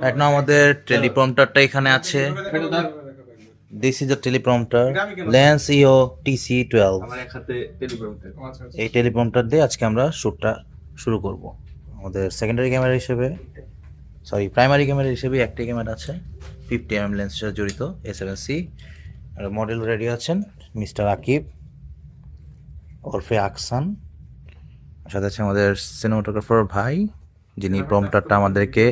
এখন আমাদের টেলিপ্রম্পটারটা এখানে আছে। This is the teleprompter lens ইও TC12। এই টেলিপ্রম্পটার দিয়ে আজকে আমরা শ্যুটটা শুরু করব। আমাদের সেকেন্ডারি ক্যামেরা হিসেবে প্রাইমারি ক্যামেরা হিসেবে একটি ক্যামেরা আছে 50mm লেন্সের সাথে জড়িত A7C। আর মডেল রেডি আছেন মিস্টার আকিব ওরফে আকসান, সাথে আছে আমাদের সিনেমাটোগ্রাফার ভাই যিনি প্রম্পটারটা আমাদেরকে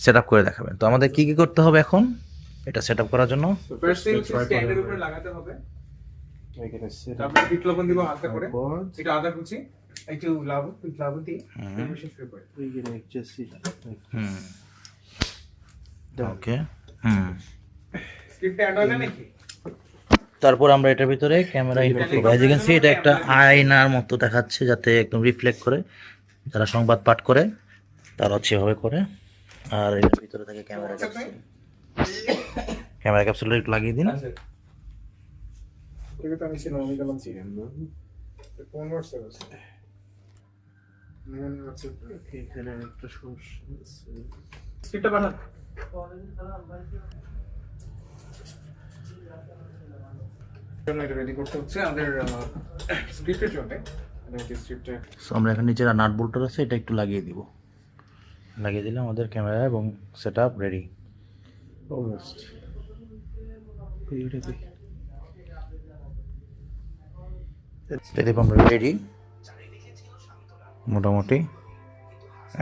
সেট আপ করে দেখাবেন। তো আমাদের কি কি করতে হবে এখন এটা সেট আপ করার জন্য? স্ট্যান্ডের উপরে লাগাতে হবে। তারপর বিট লবণ দিব হালকা করে, এটা আদা কুচি, একটু লবণ দিয়ে মেশিন শুরু করে। ওকে স্ক্রিপ্টে অ্যাড হবে নাকি? তারপর আমরা এটার ভিতরে ক্যামেরা ইনপুট করব। অ্যাজ ইউ ক্যান সি এটা একটা আয়নার মতো দেখাচ্ছে, যাতে একদম রিফ্লেক্ট করে যারা সংবাদ পাঠ করে তারা হচ্ছে এভাবে করে। আর এটার ভিতরে থাকে ক্যামেরা ক্যাপসুল। ক্যামেরা ক্যাপসুলটা একটু লাগিয়ে দিন। এটা তো আমি ছিলাম, আমি গেলাম চিকেন না কোন ওয়ার্ডস আছে এখানে একটা সমস্যা আছে। স্ক্রিপ্টটা বানান এটা রেডি করতে হচ্ছে আমাদের স্ক্রিপ্টের জন্য। আমরা এখন নিচে নাট বোল্টটা আছে, এটা একটু লাগিয়ে দিব। লাগিয়ে দিলে আমাদের ক্যামেরা এবং সেট আপ রেডি অলমোস্ট। আমরা রেডি মোটামুটি।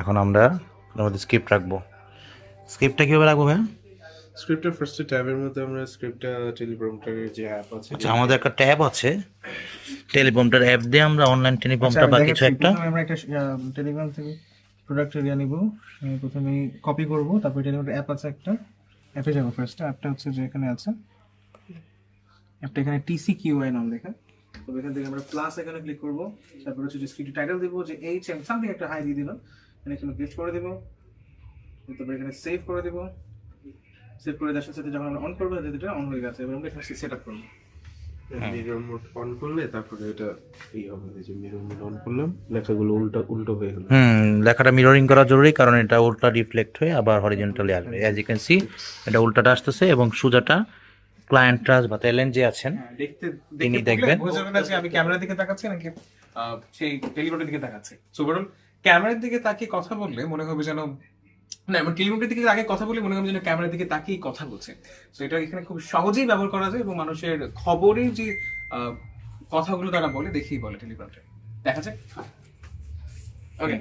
এখন আমরা আমাদের স্ক্রিপ্ট রাখবো। স্ক্রিপ্টটা কীভাবে রাখবো ভাই? স্ক্রিপ্টের ফার্স্টে ট্যাবের মধ্যে আমরা স্ক্রিপ্টটা টেলিপ্রম্পটারের যে অ্যাপ আছে, আচ্ছা আমাদের একটা ট্যাব আছে টেলিপ্রম্পটার অ্যাপ দিয়ে আমরা অনলাইন টেলিপ্রম্পটার বা কিছু একটা আমরা একটা টেলিগ্রাম থেকে প্রোডাক্ট এরিয়া নিব। প্রথমে কপি করব, তারপর টেলিগ্রাম অ্যাপ আছে একটা, অ্যাপে যাব। ফার্স্ট অ্যাপটা হচ্ছে যে এখানে আছে, অ্যাপটা এখানে TCQI নাম লেখা। তো এখান থেকে আমরা প্লাস এখানে ক্লিক করব। তারপর হচ্ছে যে স্ক্রিপ্ট টাইটেল দেব যে HM সামথিং একটা হাই দিয়ে দিলাম, এখানে পেস্ট করে দেব। তারপর এখানে সেভ করে দেব। সেভ করে দেওয়ার সাথে যখন আমরা অন করব এটা অন হয়ে গেছে। এবার আমরা এখানে সেটআপ করব। মিরর মোড অন করলে তারপরে এটা এই হবে যে মিরর মোড অন করলাম, লেখাগুলো উল্টো হয়ে গেল। লেখাটা মিররিং করা জরুরি, কারণ এটা উল্টা রিফ্লেক্ট হয়ে আবার হরিজন্টালি আসবে। অ্যাজ ইউ ক্যান সি এটা উল্টাটা আসতেছে এবং সোজাটা ক্লায়েন্ট ট্রাস বা টেলেন যে আছেন তিনি দেখবেন। বুঝতে পারবেন যে আমি ক্যামেরার দিকে তাকাচ্ছি নাকি সেই টেলিগ্রামের দিকে তাকাচ্ছি। সো ওভারঅল ক্যামেরার দিকে তাকিয়ে কথা বললে মনে হবে যেন না, আমার টেলিগ্রামের দিকে আগে কথা বলি মনে হবে যেন ক্যামেরার দিকে তাকিয়ে কথা বলছে। তো এটা এখানে খুব সহজেই ব্যবহার করা যায় এবং মানুষের খবরের যে কথাগুলো তারা বলে দেখেই বলে টেলিগ্রামটা দেখা যায়। ওকে।